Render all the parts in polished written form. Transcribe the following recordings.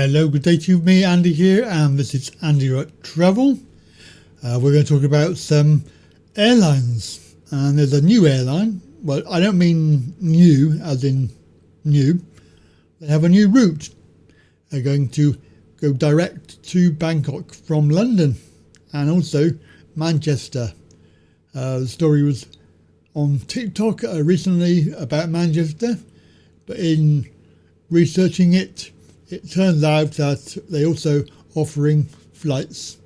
Hello, good day to you, me Andy here, and this is Andy Wright Travel. We're going to talk about some airlines, and there's a new airline. Well, I don't mean new as in new. They have a new route. They're going to go direct to Bangkok from London and also Manchester. The story was on TikTok recently about Manchester, but in researching it, it turns out that they're also offering flights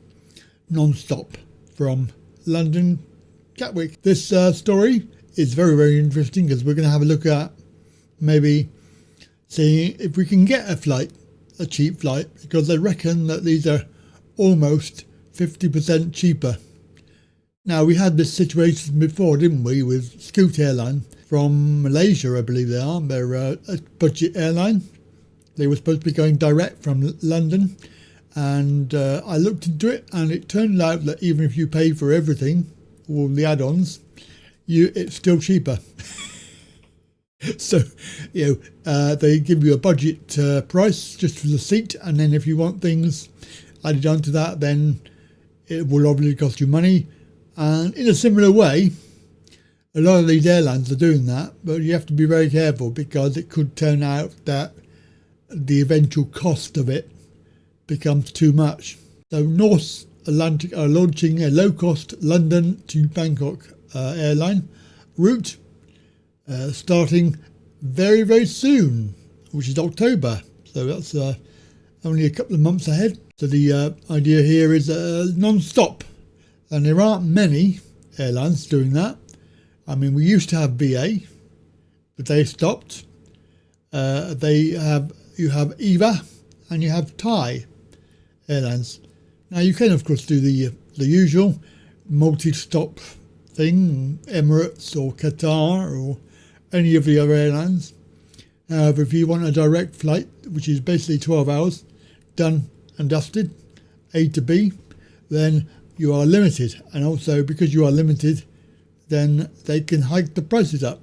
non-stop from London, Gatwick. This story is very, very interesting because we're going to have a look at maybe seeing if we can get a cheap flight, because they reckon that these are almost 50% cheaper. Now, we had this situation before, didn't we, with Scoot Airline from Malaysia, I believe they are. They're a budget airline. They were supposed to be going direct from London, and I looked into it, and it turned out that even if you pay for everything, all the add-ons, it's still cheaper. So, they give you a budget price just for the seat, and then if you want things added onto that, then it will obviously cost you money. And in a similar way, a lot of these airlines are doing that, but you have to be very careful because it could turn out that the eventual cost of it becomes too much. So Norse Atlantic are launching a low-cost London to Bangkok airline route starting very, very soon, which is October. So that's only a couple of months ahead. So the idea here is non-stop. And there aren't many airlines doing that. I mean, we used to have BA, but they stopped. You have EVA and you have THAI airlines. Now, you can, of course, do the usual multi-stop thing, Emirates or Qatar or any of the other airlines. However, if you want a direct flight, which is basically 12 hours, done and dusted, A to B, then you are limited. And also, because you are limited, then they can hike the prices up.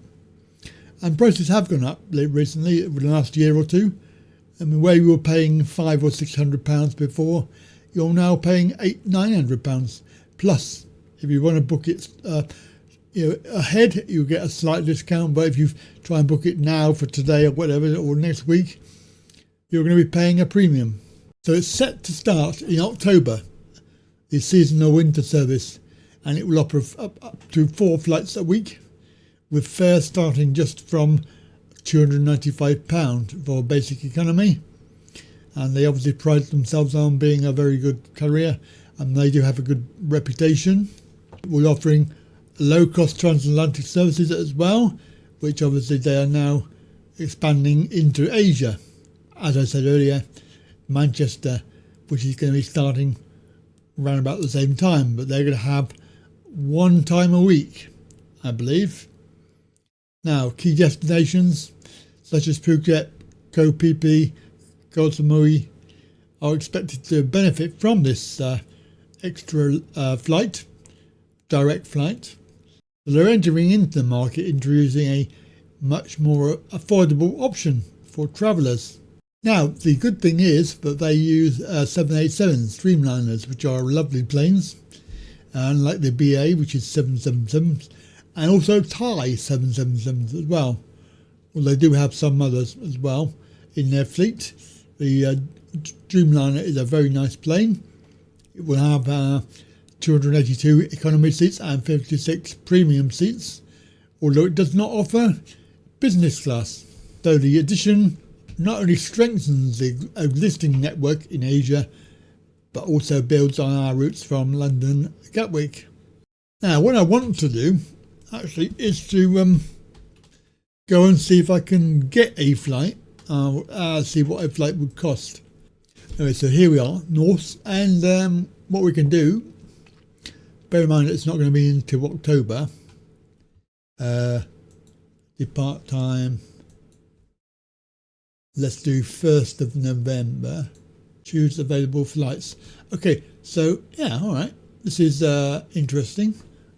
And prices have gone up recently, over the last year or two. I mean, where you were paying £500 or £600 before, you're now paying £800-900. Plus, if you want to book it ahead, you get a slight discount. But if you try and book it now for today or whatever, or next week, you're going to be paying a premium. So it's set to start in October, the seasonal winter service, and it will offer up to 4 flights a week, with fares starting just from £295 for basic economy. And they obviously pride themselves on being a very good carrier, and they do have a good reputation. We're offering low-cost transatlantic services as well, which obviously they are now expanding into Asia. As I said earlier, Manchester, which is going to be starting around about the same time, but they're going to have 1 time a week, I believe. Now, key destinations such as Phuket, Koh Phi Phi, Koh Samui are expected to benefit from this extra flight, direct flight. So they're entering into the market, introducing a much more affordable option for travellers. Now, the good thing is that they use 787s, Dreamliners, which are lovely planes, unlike the BA, which is 777s, and also THAI 777s as well. Well, they do have some others as well in their fleet. The Dreamliner is a very nice plane. It will have 282 economy seats and 56 premium seats, although it does not offer business class. So the addition not only strengthens the existing network in Asia, but also builds on our routes from London, Gatwick. Now, what I want to do, actually, is to go and see if I can get a flight, see what a flight would cost. Anyway, so here we are, Norse, and what we can do, bear in mind it's not going to be until October, depart time, let's do 1st of November, choose available flights. Okay, so yeah, all right, this is interesting.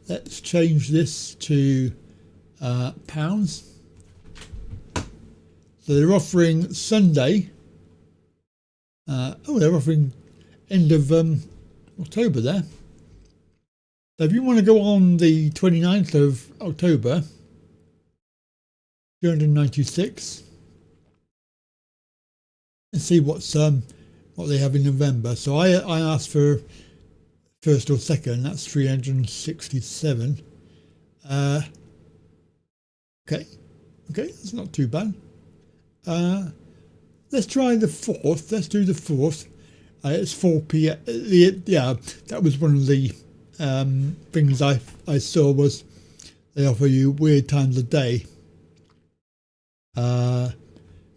Let's change this to pounds. So they're offering Sunday They're offering end of October there. So if you want to go on the 29th of October, 296. Let's see what they have in November. So I asked for first or second. That's 367. Okay, that's not too bad. Let's try the 4th. Let's do the 4th. It's 4 p.m. Yeah, that was one of the things I saw, was they offer you weird times of day. But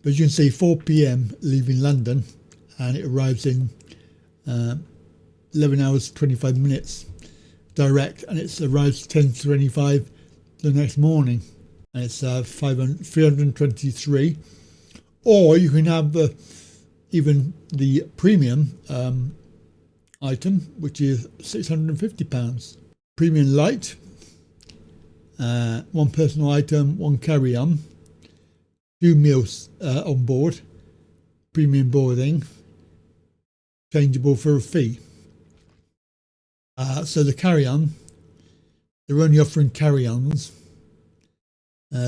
you can see 4 p.m. leaving London, and it arrives in 11 hours 25 minutes direct, and it arrives 10:25 the next morning, and it's 323. Or you can have even the premium item, which is £650. Premium light, one personal item, one carry-on, 2 meals on board, premium boarding, changeable for a fee. So the carry-on, they're only offering carry-ons.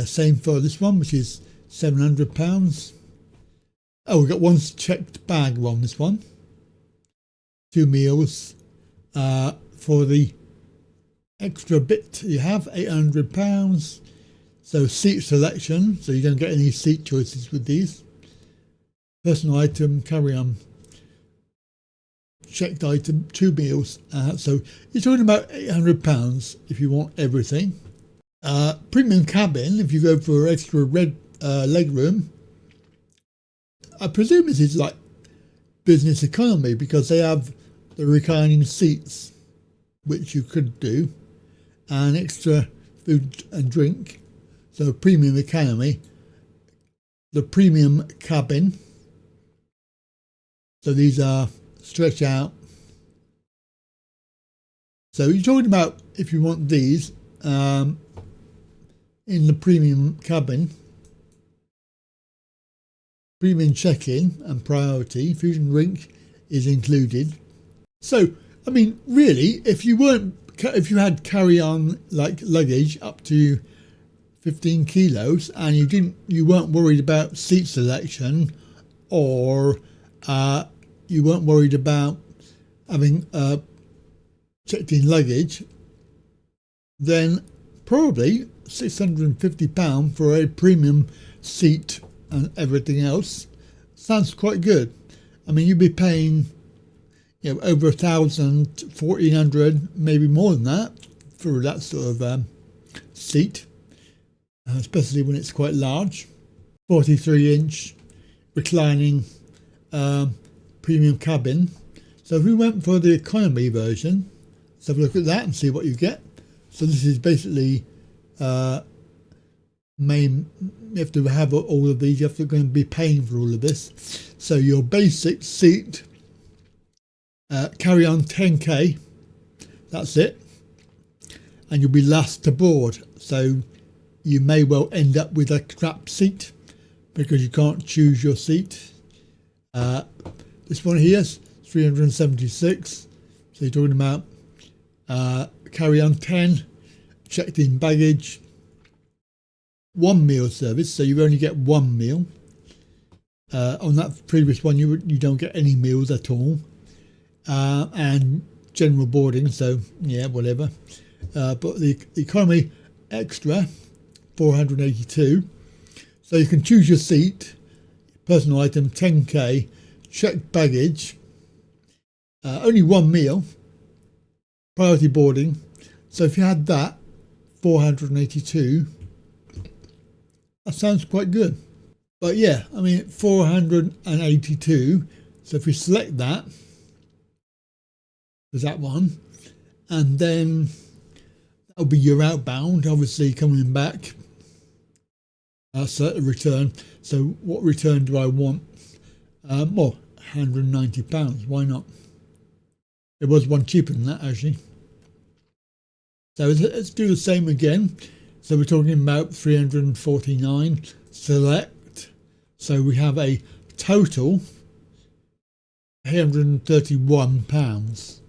Same for this one, which is £700. Oh, we've got one checked bag on this one. 2 meals. For the extra bit you have, £800. So seat selection, so you don't get any seat choices with these. Personal item, carry-on, checked item, 2 meals. So you're talking about £800 if you want everything. Premium cabin, if you go for extra leg room, I presume this is like business economy, because they have the reclining seats, which you could do, and extra food and drink. So premium economy, the premium cabin. So these are stretch out. So you're talking about, if you want these in the premium cabin, premium check-in and priority, food and drink is included. So, I mean, really, if you had carry-on like luggage up to 15 kilos, and you weren't worried about seat selection, or you weren't worried about having checked in luggage, then probably £650 for a premium seat and everything else sounds quite good. I mean, you'd be paying over 1,000, 1,400, maybe more than that for that sort of seat. Especially when it's quite large. 43-inch reclining premium cabin. So if we went for the economy version, let's have a look at that and see what you get. So this is basically you have to have all of these, you have to go and be paying for all of this. So your basic seat, carry on 10k, that's it, and you'll be last to board. So you may well end up with a crap seat because you can't choose your seat. This one here is 376. So you're talking about carry-on 10, checked in baggage, 1 meal service. So you only get 1 meal. On that previous one, you don't get any meals at all. And general boarding, so yeah, whatever. But the economy extra, 482. So you can choose your seat, personal item 10k, checked baggage, only 1 meal, priority boarding. So if you had that, 482, that sounds quite good. But yeah, I mean, 482. So if we select that, there's that one, and then that'll be your outbound, obviously coming back. Certain return. So what return do I want? Well, £190. Why not? There was one cheaper than that, actually. So let's do the same again. So we're talking about 349. Select. So we have a total £831.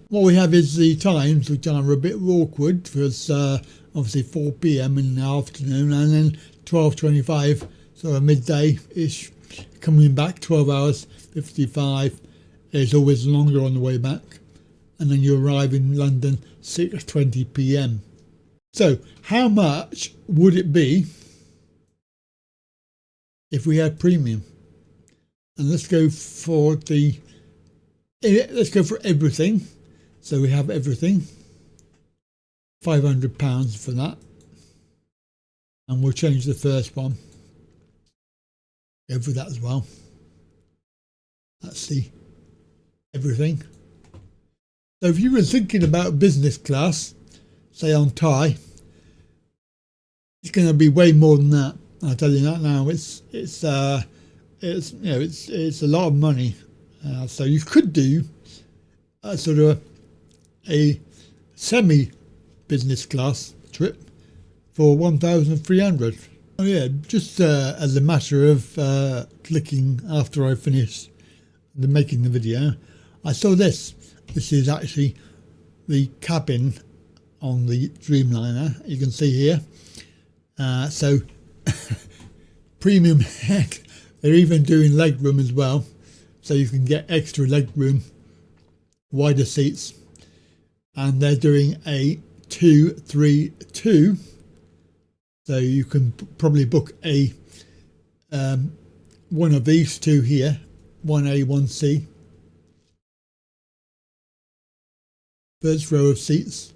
What we have is the times, which are a bit awkward because obviously 4 p.m. in the afternoon, and then 12:25, sort of midday-ish, coming back 12 hours 55. It's always longer on the way back, and then you arrive in London 6:20 p.m. So how much would it be if we had premium? And let's go for everything. So we have everything, £500 for that, and we'll change the first one. Go for that as well. Let's see, everything. So if you were thinking about business class, say on THAI, it's going to be way more than that. I'll tell you that now. It's a lot of money. So you could do a sort of a semi-business class trip for 1,300. Oh yeah, just as a matter of clicking after I finished making the video, I saw this. This is actually the cabin on the Dreamliner. You can see here. So premium heck. They're even doing leg room as well, so you can get extra leg room, wider seats, and they're doing a 2-3-2. So you can probably book a one of these two here, 1A, 1C. First row of seats,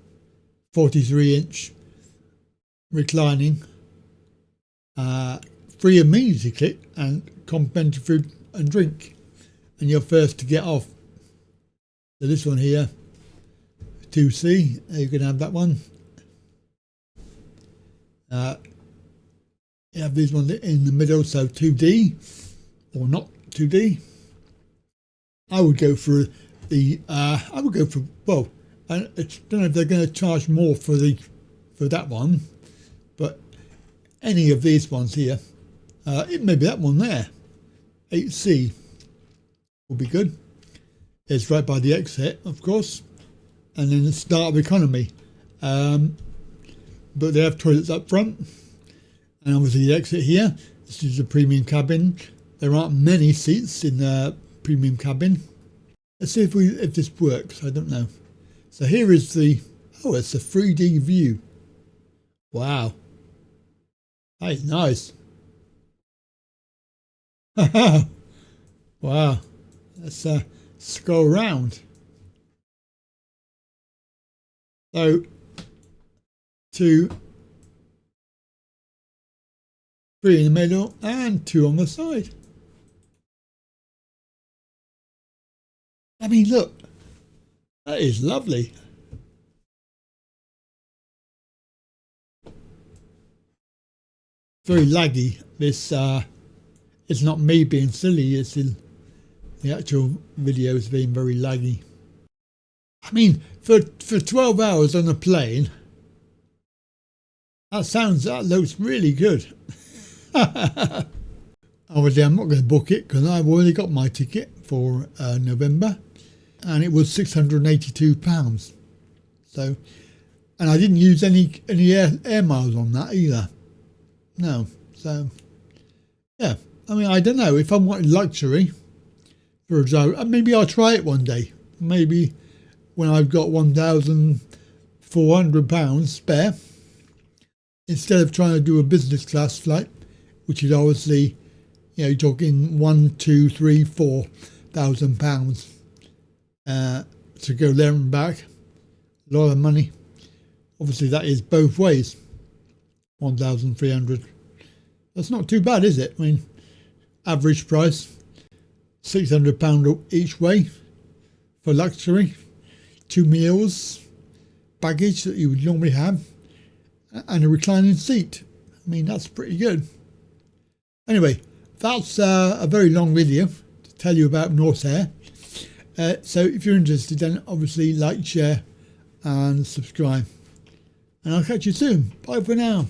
43-inch, reclining, free amenity kit and complimentary food and drink, and you're first to get off. So this one here, 2C, you can have that one. You have this one in the middle, so 2D or not 2D. I would go for well, I don't know if they're going to charge more for that one, but any of these ones here, it may be that one there, 8C, will be good. It's right by the exit, of course, and then the start of economy. But they have toilets up front, and obviously the exit here. This is a premium cabin. There aren't many seats in the premium cabin. Let's see if this works. I don't know. So here is it's a 3D view. Wow, that is nice. Wow, let's scroll around. So 2, 3 in the middle and 2 on the side. I mean, look, that is lovely. Very laggy. This it's not me being silly, it's the actual video is being very laggy. I mean, for 12 hours on a plane, that looks really good. Obviously, I'm not going to book it because I've already got my ticket for November, and it was £682. So, and I didn't use any air miles on that either. No, so yeah. I mean, I don't know if I wanted luxury for a drive. Maybe I'll try it one day. Maybe when I've got £1,400 spare, instead of trying to do a business class flight, which is obviously, you're talking £1,000, £2,000, £3,000 to go there and back. A lot of money. Obviously, that is both ways. 1,300. That's not too bad, is it? I mean, average price, £600 each way for luxury, 2 meals, baggage that you would normally have, and a reclining seat. I mean, that's pretty good. Anyway, that's a very long video to tell you about Norse Air. So if you're interested, then obviously like, share and subscribe. And I'll catch you soon. Bye for now.